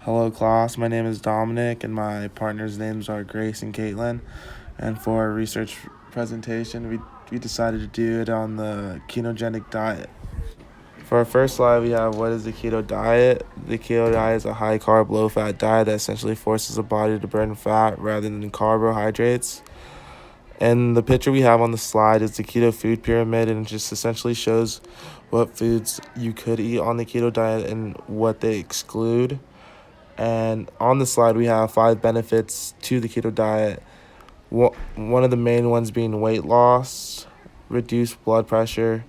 Hello, class. My name is Dominic, and my partners' names are Grace and Caitlin. And for our research presentation, we decided to do it on the ketogenic diet. For our first slide, we have what is the keto diet? The keto diet is a high carb, low fat diet that essentially forces the body to burn fat rather than carbohydrates. And the picture we have on the slide is the keto food pyramid, and it just essentially shows what foods you could eat on the keto diet and what they exclude. And on the slide, we have 5 benefits to the keto diet. One of the main ones being weight loss, reduced blood pressure,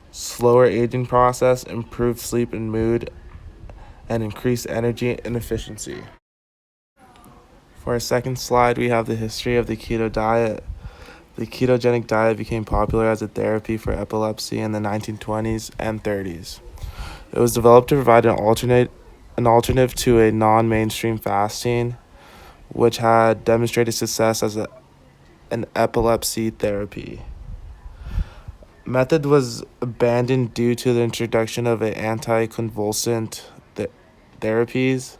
slower aging process, improved sleep and mood, and increased energy and efficiency. For our second slide, we have the history of the keto diet. The ketogenic diet became popular as a therapy for epilepsy in the 1920s and 30s. It was developed to provide an alternative to a non-mainstream fasting, which had demonstrated success as an epilepsy therapy. Method was abandoned due to the introduction of anticonvulsant therapies,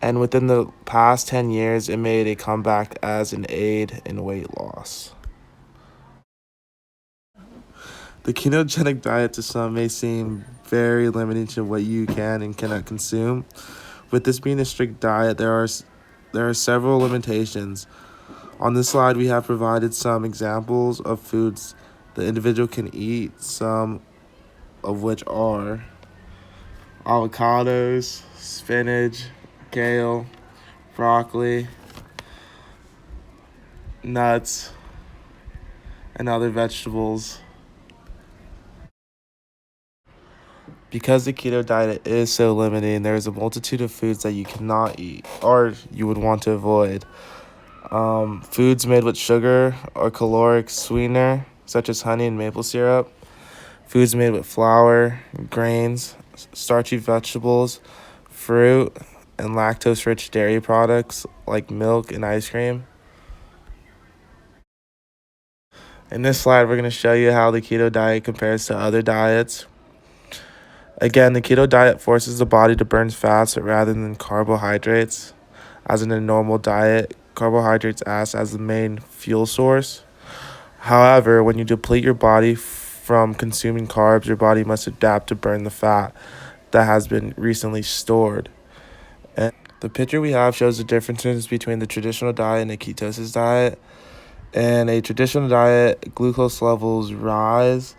and within the past 10 years, it made a comeback as an aid in weight loss. The ketogenic diet to some may seem very limiting to what you can and cannot consume. With this being a strict diet, there are several limitations. On this slide, we have provided some examples of foods the individual can eat, some of which are avocados, spinach, kale, broccoli, nuts, and other vegetables. Because the keto diet is so limiting, there is a multitude of foods that you cannot eat or you would want to avoid. Foods made with sugar or caloric sweetener, such as honey and maple syrup. Foods made with flour, grains, starchy vegetables, fruit, and lactose-rich dairy products like milk and ice cream. In this slide, we're going to show you how the keto diet compares to other diets. Again, the keto diet forces the body to burn fats rather than carbohydrates. As in a normal diet, carbohydrates act as the main fuel source. However, when you deplete your body from consuming carbs, your body must adapt to burn the fat that has been recently stored. And the picture we have shows the differences between the traditional diet and a ketosis diet. In a traditional diet, glucose levels rise,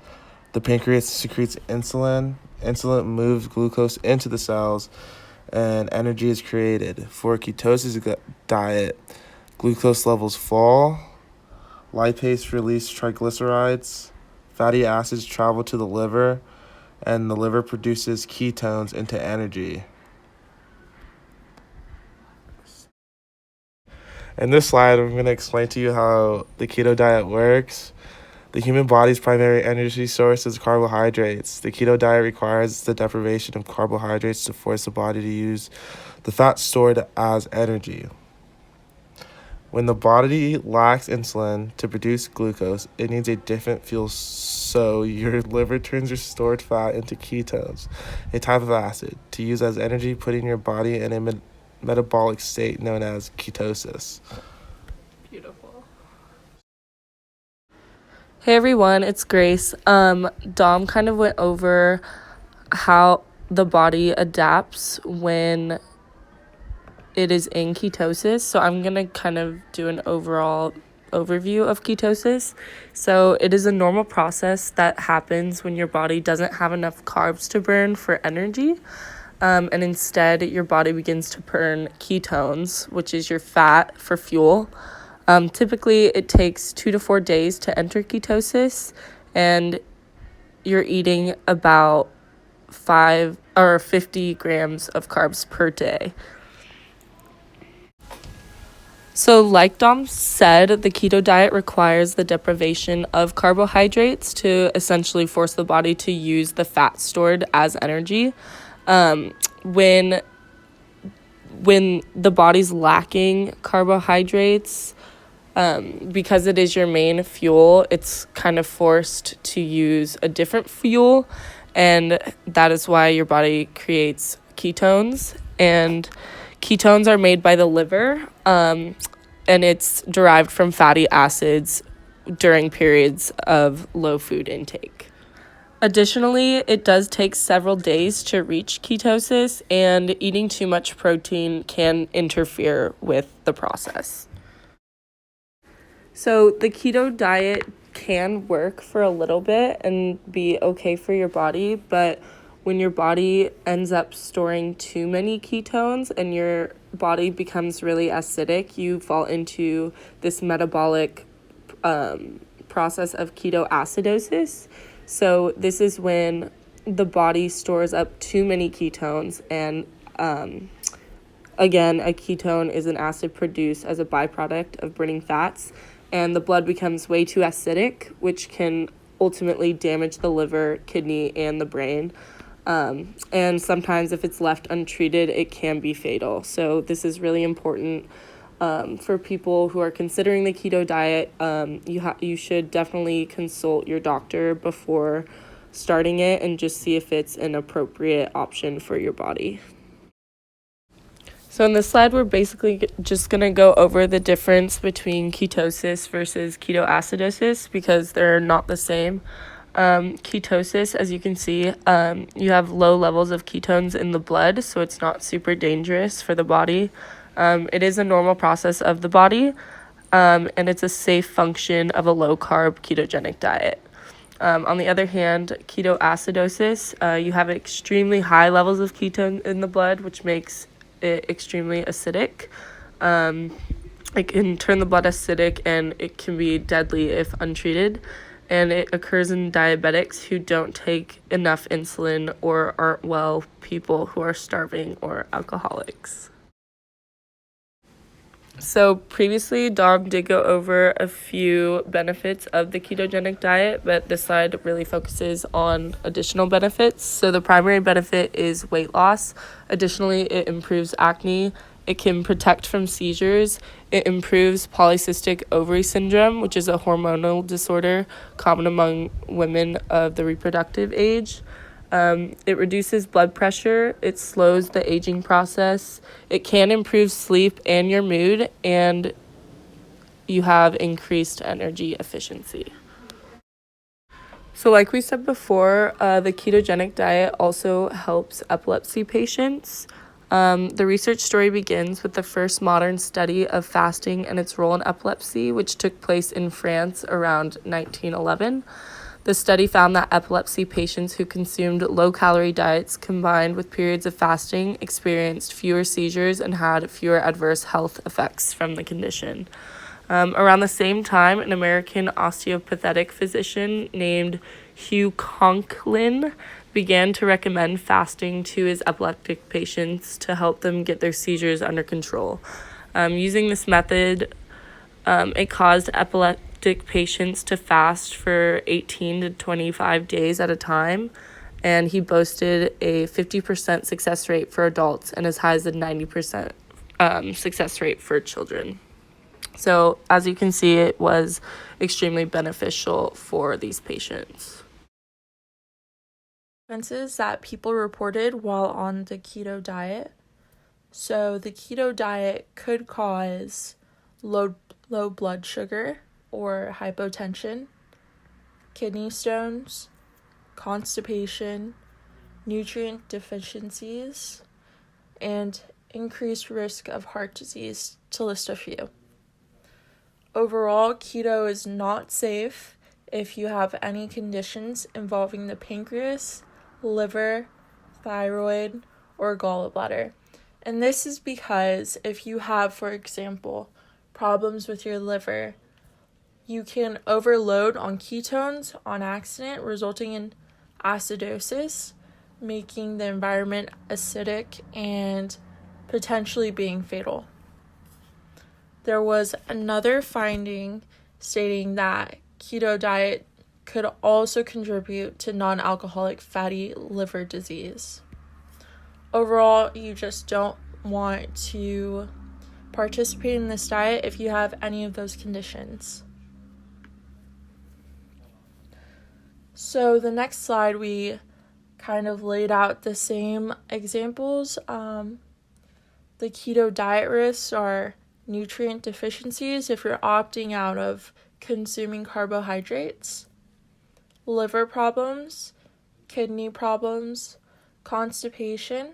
the pancreas secretes insulin. Insulin moves glucose into the cells, and energy is created. For a ketosis diet, glucose levels fall, lipase release triglycerides, fatty acids travel to the liver, and the liver produces ketones into energy. In this slide, I'm going to explain to you how the keto diet works. The human body's primary energy source is carbohydrates. The keto diet requires the deprivation of carbohydrates to force the body to use the fat stored as energy. When the body lacks insulin to produce glucose, it needs a different fuel, so your liver turns your stored fat into ketones, a type of acid, to use as energy, putting your body in a metabolic state known as ketosis. Beautiful. Hey everyone, it's Grace. Dom kind of went over how the body adapts when it is in ketosis. So I'm going to kind of do an overall overview of ketosis. So it is a normal process that happens when your body doesn't have enough carbs to burn for energy. And instead, your body begins to burn ketones, which is your fat, for fuel. Typically, it takes 2 to 4 days to enter ketosis, and you're eating about 5 or 50 grams of carbs per day. So like Dom said, the keto diet requires the deprivation of carbohydrates to essentially force the body to use the fat stored as energy. When the body's lacking carbohydrates, because it is your main fuel, it's kind of forced to use a different fuel, and that is why your body creates ketones. and ketones are made by the liver, and it's derived from fatty acids during periods of low food intake. Additionally, it does take several days to reach ketosis, and eating too much protein can interfere with the process. So, the keto diet can work for a little bit and be okay for your body, but when your body ends up storing too many ketones and your body becomes really acidic, you fall into this metabolic process of ketoacidosis. So this is when the body stores up too many ketones, and again, a ketone is an acid produced as a byproduct of burning fats, and the blood becomes way too acidic, which can ultimately damage the liver, kidney, and the brain. And sometimes if it's left untreated, it can be fatal. So this is really important for people who are considering the keto diet. You should definitely consult your doctor before starting it and just see if it's an appropriate option for your body. So in this slide, we're basically just going to go over the difference between ketosis versus ketoacidosis because they're not the same. Ketosis, as you can see, you have low levels of ketones in the blood, so it's not super dangerous for the body. It is a normal process of the body, and it's a safe function of a low-carb ketogenic diet. On the other hand, ketoacidosis, you have extremely high levels of ketone in the blood, which makes it extremely acidic. It can turn the blood acidic, and it can be deadly if untreated. And it occurs in diabetics who don't take enough insulin or aren't well people who are starving or alcoholics. So previously, Dom did go over a few benefits of the ketogenic diet, but this slide really focuses on additional benefits. So the primary benefit is weight loss. Additionally, it improves acne. It can protect from seizures. It improves polycystic ovary syndrome, which is a hormonal disorder common among women of the reproductive age. It reduces blood pressure. It slows the aging process. It can improve sleep and your mood, and you have increased energy efficiency. So like we said before, the ketogenic diet also helps epilepsy patients. The research story begins with the first modern study of fasting and its role in epilepsy, which took place in France around 1911. The study found that epilepsy patients who consumed low-calorie diets combined with periods of fasting experienced fewer seizures and had fewer adverse health effects from the condition. Around the same time, an American osteopathic physician named Hugh Conklin began to recommend fasting to his epileptic patients to help them get their seizures under control. Using this method, it caused epileptic patients to fast for 18 to 25 days at a time, and he boasted a 50% success rate for adults and as high as a 90% success rate for children. So as you can see, it was extremely beneficial for these patients. Consequences that people reported while on the keto diet. So the keto diet could cause low blood sugar or hypotension, kidney stones, constipation, nutrient deficiencies, and increased risk of heart disease, to list a few. Overall, keto is not safe if you have any conditions involving the pancreas, liver, thyroid, or gallbladder. And this is because if you have, for example, problems with your liver, you can overload on ketones on accident, resulting in acidosis, making the environment acidic and potentially being fatal. There was another finding stating that keto diet could also contribute to non-alcoholic fatty liver disease. Overall, you just don't want to participate in this diet if you have any of those conditions. So the next slide, we kind of laid out the same examples The keto diet risks are nutrient deficiencies if you're opting out of consuming carbohydrates, liver problems, kidney problems, constipation,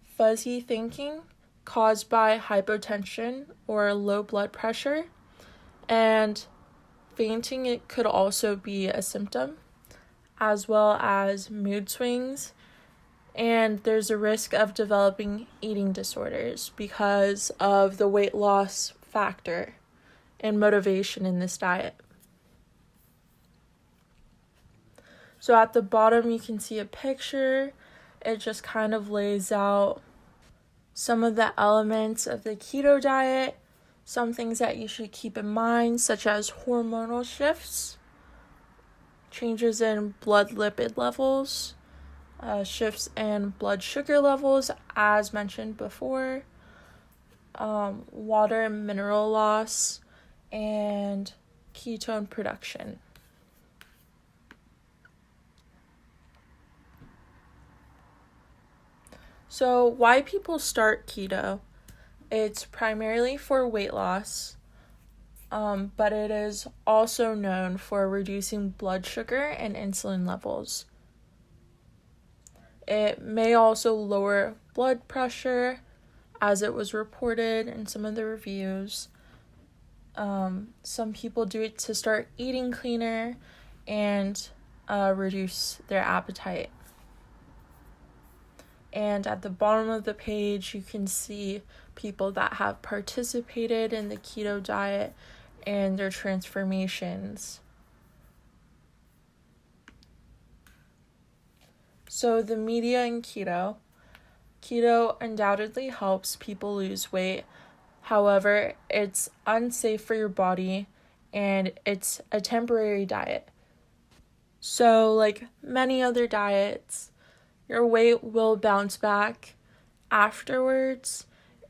fuzzy thinking caused by hypotension or low blood pressure, and fainting. It could also be a symptom, as well as mood swings, and there's a risk of developing eating disorders because of the weight loss factor and motivation in this diet. So at the bottom you can see a picture. It just kind of lays out some of the elements of the keto diet, some things that you should keep in mind, such as hormonal shifts, changes in blood lipid levels, shifts in blood sugar levels, as mentioned before, water and mineral loss, and ketone production. So why people start keto? It's primarily for weight loss, but it is also known for reducing blood sugar and insulin levels. It may also lower blood pressure, as it was reported in some of the reviews. Some people do it to start eating cleaner and reduce their appetite. And at the bottom of the page, you can see people that have participated in the keto diet and their transformations. So the media in keto undoubtedly helps people lose weight. However, it's unsafe for your body and it's a temporary diet. So like many other diets, your weight will bounce back afterwards.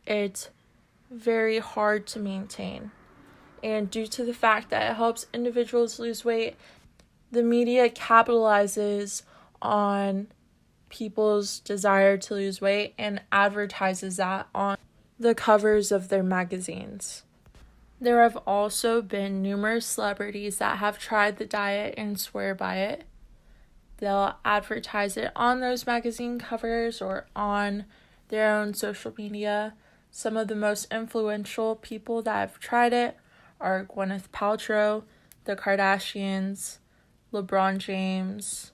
It's very hard to maintain. And due to the fact that it helps individuals lose weight, the media capitalizes on people's desire to lose weight and advertises that on the covers of their magazines. There have also been numerous celebrities that have tried the diet and swear by it. They'll advertise it on those magazine covers or on their own social media. Some of the most influential people that have tried it are Gwyneth Paltrow, the Kardashians, LeBron James,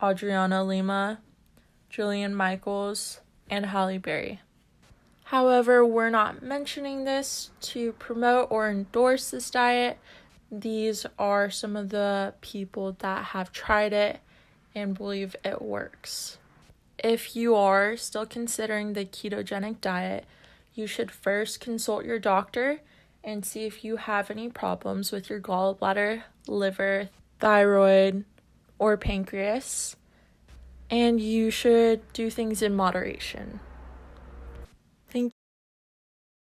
Adriana Lima, Jillian Michaels, and Halle Berry. However, we're not mentioning this to promote or endorse this diet. These are some of the people that have tried it and believe it works. If you are still considering the ketogenic diet, you should first consult your doctor and see if you have any problems with your gallbladder, liver, thyroid, or pancreas. And you should do things in moderation.